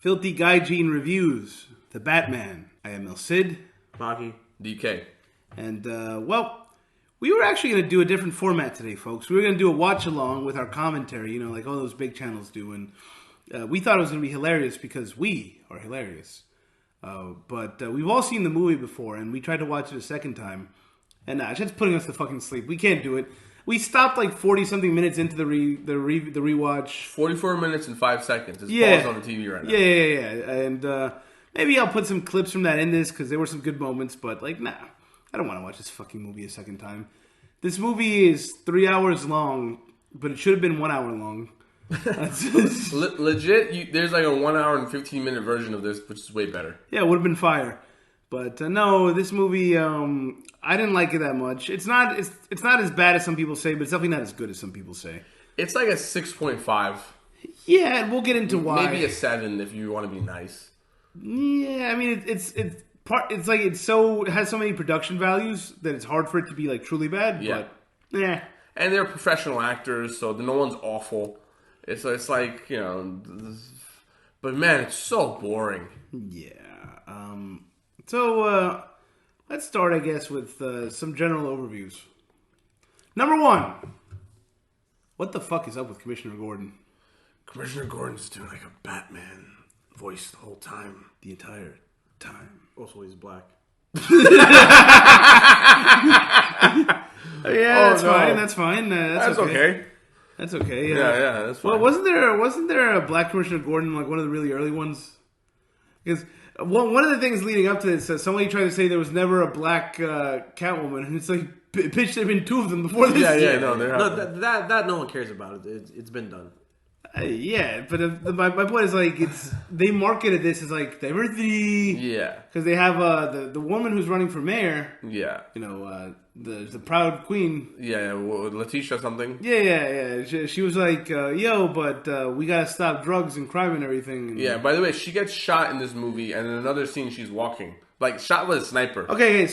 Filthy Gaijin Reviews, The Batman. I am El Cid. Baki. DK. And, we were actually going to do a different format today, folks. We were going to do a watch-along with our commentary, like all those big channels do. And we thought it was going to be hilarious because we are hilarious. But we've all seen the movie before, and we tried to watch it a second time. And it's just putting us to fucking sleep. We can't do it. We stopped like 40-something minutes into the rewatch. 44 minutes and 5 seconds. It's paused on the TV right now. Yeah. And maybe I'll put some clips from that in this because there were some good moments. But nah, I don't want to watch this fucking movie a second time. This movie is 3 hours long, but it should have been 1 hour long. Legit, there's like a 1 hour and 15-minute version of this, which is way better. Yeah, it would have been fire. But no, this movie, I didn't like it that much. It's not as bad as some people say, but it's definitely not as good as some people say. It's like a 6.5. Yeah, and we'll get into why. Maybe a 7 if you want to be nice. Yeah, I mean it has so many production values that it's hard for it to be like truly bad. Yeah. But yeah. And they're professional actors, so no one's awful. It's like, but man, it's so boring. Yeah. So let's start, I guess, with some general overviews. Number 1. What the fuck is up with Commissioner Gordon? Commissioner Gordon's doing like a Batman voice the whole time. The entire time. Also, he's black. Yeah, that's fine. That's okay. That's okay. Yeah, that's fine. Well, wasn't there a black Commissioner Gordon, like one of the really early ones? Because one of the things leading up to this, somebody tried to say there was never a black Catwoman, and it's like, bitch, there've been 2 of them before this. That no one cares about it. It's been done. Yeah, but my point is like they marketed this as like diversity. Yeah, because they have the woman who's running for mayor. Yeah, the proud queen. Yeah, Letitia something. Yeah. She was like, but we gotta stop drugs and crime and everything. And, yeah. By the way, she gets shot in this movie, and in another scene, she's walking, like shot with a sniper. Okay.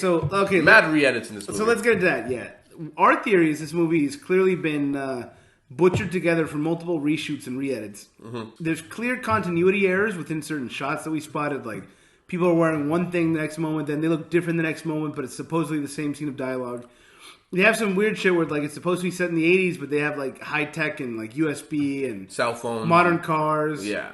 Mad re-edits in this movie. So let's get into that. Yeah, our theory is this movie has clearly been butchered together from multiple reshoots and re-edits. Mm-hmm. There's clear continuity errors within certain shots that we spotted, like people are wearing one thing the next moment, then they look different the next moment, but it's supposedly the same scene of dialogue. They have some weird shit where like it's supposed to be set in the 80s, but they have like high tech and like USB and cell phones, modern cars. Yeah.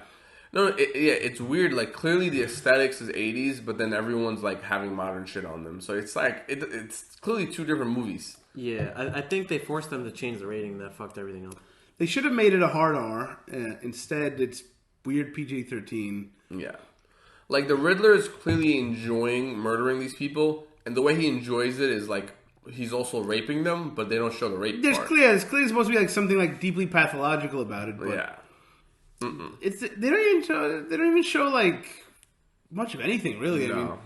No, it's weird. Like clearly the aesthetics is 80s, but then everyone's like having modern shit on them. So it's like it's clearly 2 different movies. Yeah, I think they forced them to change the rating and that fucked everything up. They should have made it a hard R. Instead, it's weird PG-13. Yeah. Like, the Riddler is clearly enjoying murdering these people, and the way he enjoys it is, like, he's also raping them, but they don't show the rape part. It's clearly supposed to be, like, something, like, deeply pathological about it, but... Yeah. They don't even show, like, much of anything, really. No. I mean...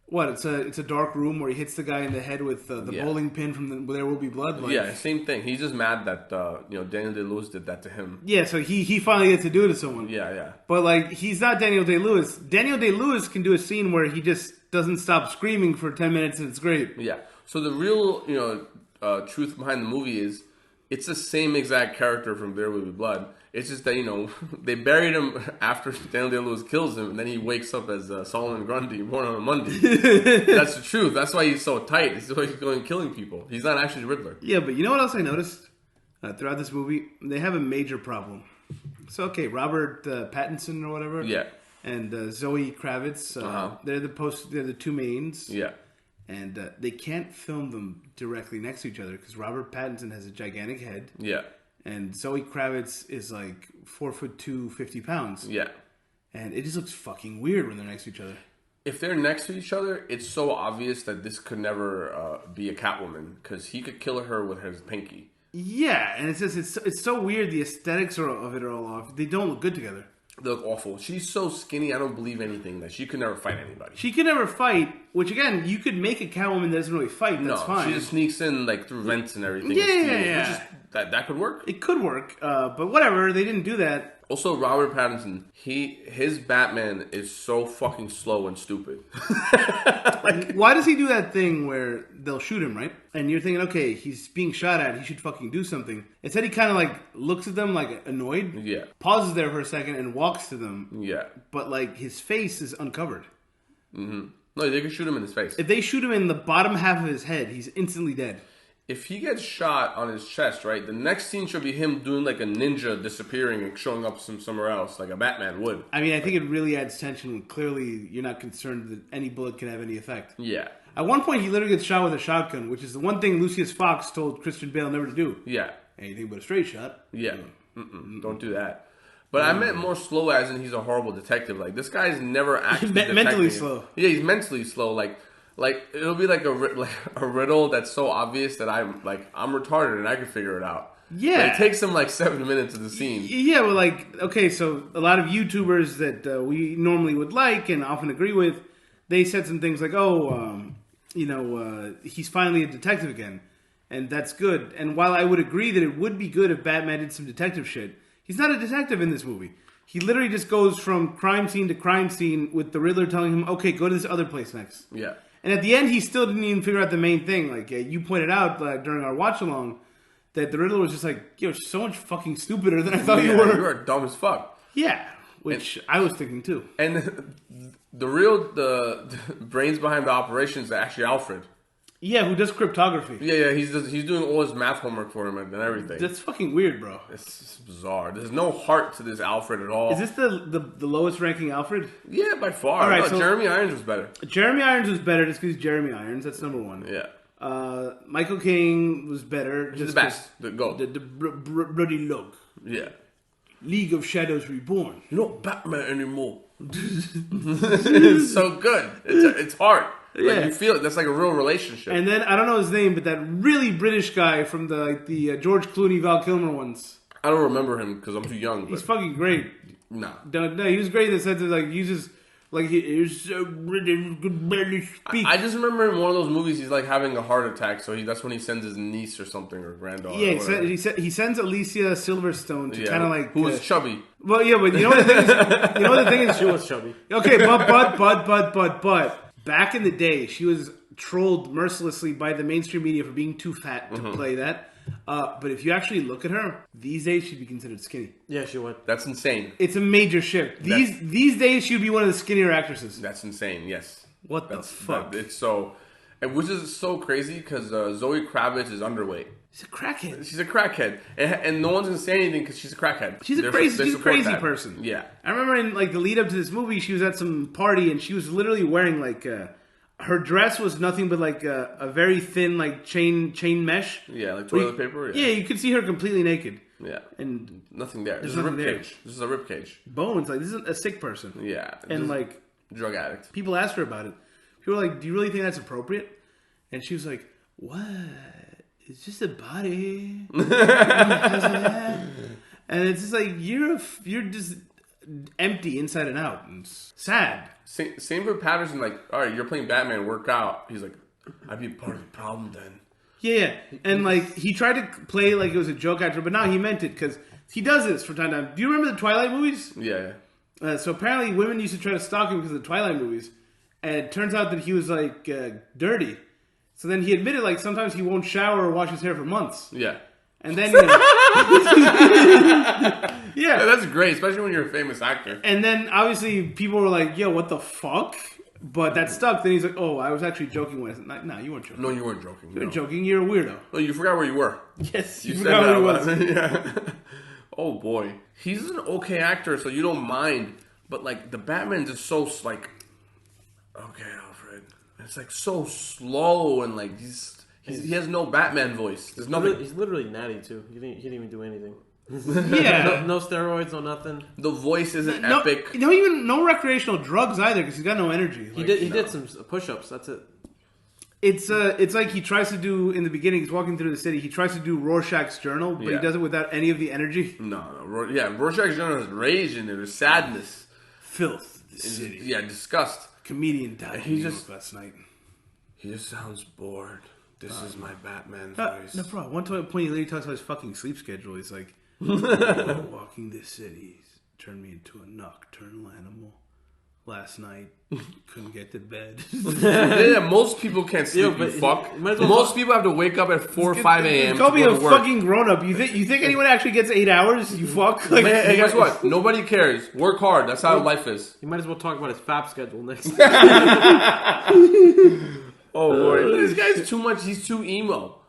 What, it's a dark room where he hits the guy in the head with the bowling pin from There Will Be Blood? Like, yeah, same thing. He's just mad that Daniel Day-Lewis did that to him. Yeah, so he finally gets to do it to someone. Yeah. But, like, he's not Daniel Day-Lewis. Daniel Day-Lewis can do a scene where he just doesn't stop screaming for 10 minutes and it's great. Yeah. So the real, truth behind the movie is it's the same exact character from There Will Be Blood. It's just that, they buried him after Daniel Day-Lewis kills him, and then he wakes up as Solomon Grundy, born on a Monday. That's the truth. That's why he's so tight. That's why he's going killing people. He's not actually the Riddler. Yeah, but you know what else I noticed throughout this movie? They have a major problem. So, okay, Robert Pattinson or whatever. Yeah. And Zoe Kravitz. They're the 2 mains. Yeah. And they can't film them directly next to each other because Robert Pattinson has a gigantic head. Yeah. And Zoe Kravitz is like 4'2", 50 pounds. Yeah. And it just looks fucking weird when they're next to each other. If they're next to each other, it's so obvious that this could never be a Catwoman because he could kill her with his pinky. Yeah, and it's so weird. The aesthetics of it are all off. They don't look good together. They look awful. She's so skinny, I don't believe anything that she could never fight anybody. She could never fight, which again, you could make a Catwoman that doesn't really fight. That's fine. She just sneaks in like through vents and everything. Yeah. That could work. It could work, but whatever. They didn't do that. Also, Robert Pattinson, his Batman is so fucking slow and stupid. Why does he do that thing where they'll shoot him, right? And you're thinking, okay, he's being shot at, he should fucking do something. Instead, he kind of like looks at them like annoyed. Yeah. Pauses there for a second and walks to them. Yeah. But like his face is uncovered. Mm-hmm. No, they can shoot him in his face. If they shoot him in the bottom half of his head, he's instantly dead. If he gets shot on his chest, right, the next scene should be him doing like a ninja disappearing and showing up somewhere else, like a Batman would. I mean, I think it really adds tension when clearly you're not concerned that any bullet can have any effect. Yeah. At one point, he literally gets shot with a shotgun, which is the one thing Lucius Fox told Christian Bale never to do. Yeah. Anything but a straight shot. Yeah. Don't do that. But I meant more slow as in he's a horrible detective. Like, this guy's never actually mentally slow. Yeah, he's mentally slow. Like it'll be like a riddle that's so obvious that I'm retarded and I can figure it out. Yeah. But it takes him like 7 minutes of the scene. Yeah, well, like, okay, so a lot of YouTubers that we normally would like and often agree with, they said some things like, he's finally a detective again. And that's good. And while I would agree that it would be good if Batman did some detective shit, he's not a detective in this movie. He literally just goes from crime scene to crime scene with the Riddler telling him, okay, go to this other place next. Yeah. And at the end, he still didn't even figure out the main thing. Like, you pointed out during our watch-along that the Riddler was just like, you're so much fucking stupider than I thought you were. You were dumb as fuck. Yeah, which I was thinking too. And the brains behind the operation is actually Alfred. Yeah, who does cryptography. Yeah, he's doing all his math homework for him and everything. That's fucking weird, bro. It's bizarre. There's no heart to this Alfred at all. Is this the lowest ranking Alfred? Yeah, by far. All right, no, so Jeremy Irons was better. Jeremy Irons was better just because he's Jeremy Irons. That's number one. Yeah. Michael Caine was better. He's the best. The GOAT. The bloody look. Yeah. League of Shadows Reborn. You're not Batman anymore. It's so good. It's hard. Like, you feel it. That's like a real relationship. And then, I don't know his name, but that really British guy from the George Clooney, Val Kilmer ones. I don't remember him because I'm too young. But He's fucking great. No, he was great in the sense of, like, uses... Like, he's so British, could barely speak. I just remember in one of those movies, he's like having a heart attack, so that's when he sends his niece or something, or granddaughter. Yeah, he sends Alicia Silverstone to kind of like... Who was chubby. Well, yeah, but you know what the thing is? She was chubby. Okay, but back in the day, she was trolled mercilessly by the mainstream media for being too fat to play that. But if you actually look at her, these days she'd be considered skinny. Yeah, she would. That's insane. It's a major shift. These days she'd be one of the skinnier actresses. That's insane, yes. What the fuck? It's so... And which is so crazy, because Zoe Kravitz is underweight. She's a crackhead. She's a crackhead. And no one's going to say anything because she's a crackhead. She's a crazy person. Yeah. I remember in like the lead up to this movie, she was at some party and she was literally wearing like... her dress was nothing but like a very thin like chain mesh. Yeah, like toilet paper. Yeah, you could see her completely naked. Yeah, and nothing there. This is nothing a rib there. cage. This is a rib cage. Bones, like this is a sick person. Yeah, and like drug addict. People asked her about it. People were like, "Do you really think that's appropriate?" And she was like, "What? It's just a body." And it's just like you're just empty inside and out and sad. Same for Patterson. Like, all right, you're playing Batman. Work out. He's like, I'd be part of the problem then. Yeah, and like he tried to play like it was a joke after, but now he meant it because he does this from time to time. Do you remember the Twilight movies? Yeah. So apparently, women used to try to stalk him because of the Twilight movies, and it turns out that he was like dirty. So then he admitted like sometimes he won't shower or wash his hair for months. Yeah. And then yeah, that's great, especially when you're a famous actor. And then obviously people were like, "Yo, what the fuck?" But that stuck. Then he's like, "Oh, I was actually joking when I said, no, you weren't joking. No, you weren't joking. You weren't joking. You're a weirdo." No, you forgot where you were. Yes, you forgot where he was. Yeah. Oh boy, he's an okay actor, so you don't mind. But like the Batman's just so like, okay, Alfred. It's like so slow and like he has no Batman voice. There's nothing. He's literally natty too. He didn't even do anything. Yeah, no steroids, no nothing. The voice isn't epic. No recreational drugs either because he's got no energy. He did some push-ups. That's it. It's like he tries to do in the beginning. He's walking through the city. He tries to do Rorschach's journal, but he does it without any of the energy. No. Rorschach's journal has rage in it. There's sadness, filth, the city. Yeah, disgust. Comedian died. He just last night. He just sounds bored. This is my Batman voice. No, bro. One point he literally talks about his fucking sleep schedule. He's like, walking the cities. turned me into a nocturnal animal. Last night, couldn't get to bed. Yeah, most people can't sleep. You fuck. Most people have to wake up at 4 or 5 a.m. Call me a work. fucking grown up. You think anyone actually gets 8 hours? You fuck. Like, Man, hey, guess what? Nobody cares. Work hard. That's how life is. You might as well talk about his FAP schedule next. Oh boy, this guy's too much. He's too emo.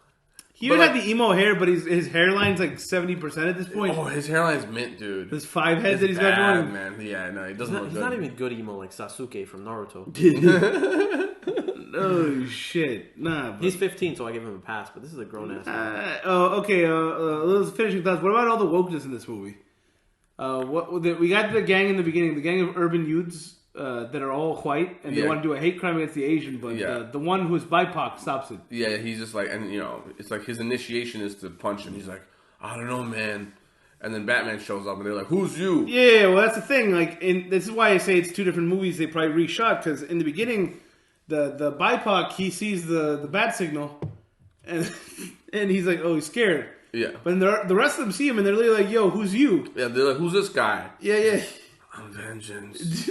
He even had the emo hair, but his hairline's like 70% at this point. Oh, his hairline's mint, dude. There's 5 heads that he's got going. Man. Yeah, no, he doesn't look good. He's not even good emo like Sasuke from Naruto. Oh shit, nah. But, He's 15, so I give him a pass. But this is a grown ass. Okay. Let's finishing thoughts. What about all the wokeness in this movie? We got the gang in the beginning, the gang of urban youths that are all white, and they want to do a hate crime against the Asian, but the one who's BIPOC stops it. Yeah, he's just like, and it's like his initiation is to punch him. He's like, I don't know, man. And then Batman shows up, and they're like, "Who's you?" Yeah, well, that's the thing. Like, this is why I say it's 2 different movies. They probably reshot because in the beginning, the BIPOC he sees the bat signal, and he's like, "Oh, he's scared." Yeah. But the rest of them see him, and they're literally like, "Yo, who's you?" Yeah, they're like, "Who's this guy?" Yeah. Vengeance.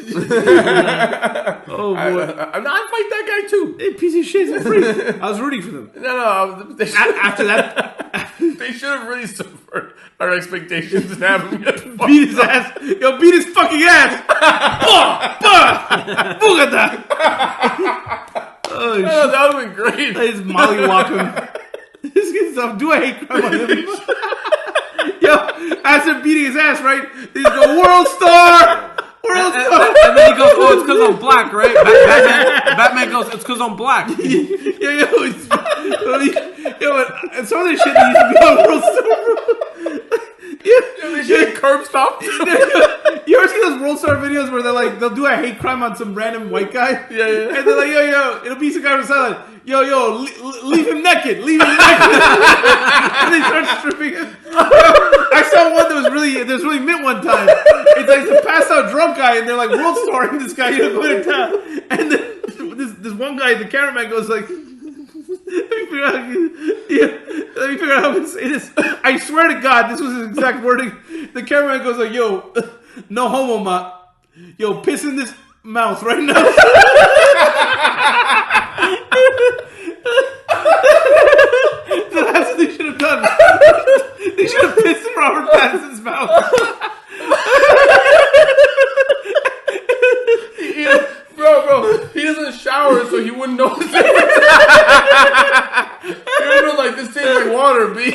Oh boy, I fight that guy too. Hey, piece of shit, it's free. I was rooting for them. No. After that, they should have really subverted our expectations and have him get fucked beat his ass. Yo, beat his fucking ass. Bugada. Oh shit, that would have been great. I just mollywop him. This gets up. Do a hate crime on him. Yo, after beating his ass, right? They just go, World Star! World Star! And then he goes, oh, it's because I'm black, right? Batman goes, it's because I'm black. And some of this shit needs to be on World Star, bro. They should have curb stopped. You ever see those World Star videos where they'll do a hate crime on some random white guy? Yeah. And they're like, yo, it'll be some guy from silent. Yo, leave him naked. And they start stripping him. I saw one that was really mint one time. It's like the passed out drunk guy, and they're like world starring this guy, going to town. And then this one guy, the cameraman goes like, let me figure out how to say this. I swear to God, this was his exact wording. The cameraman goes like, yo, no homo, ma. Yo, piss in this mouth right now. That's what they should have done. They should have pissed in Robert Pattinson's mouth. Bro, he doesn't shower, so he wouldn't know the difference. He would know, like, this tastes like water, B.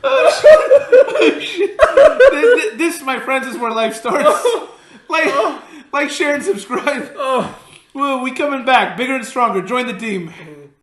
Oh, shit. This, my friends, is where life starts. Like, share, and subscribe. Well, we coming back, bigger and stronger. Join the team.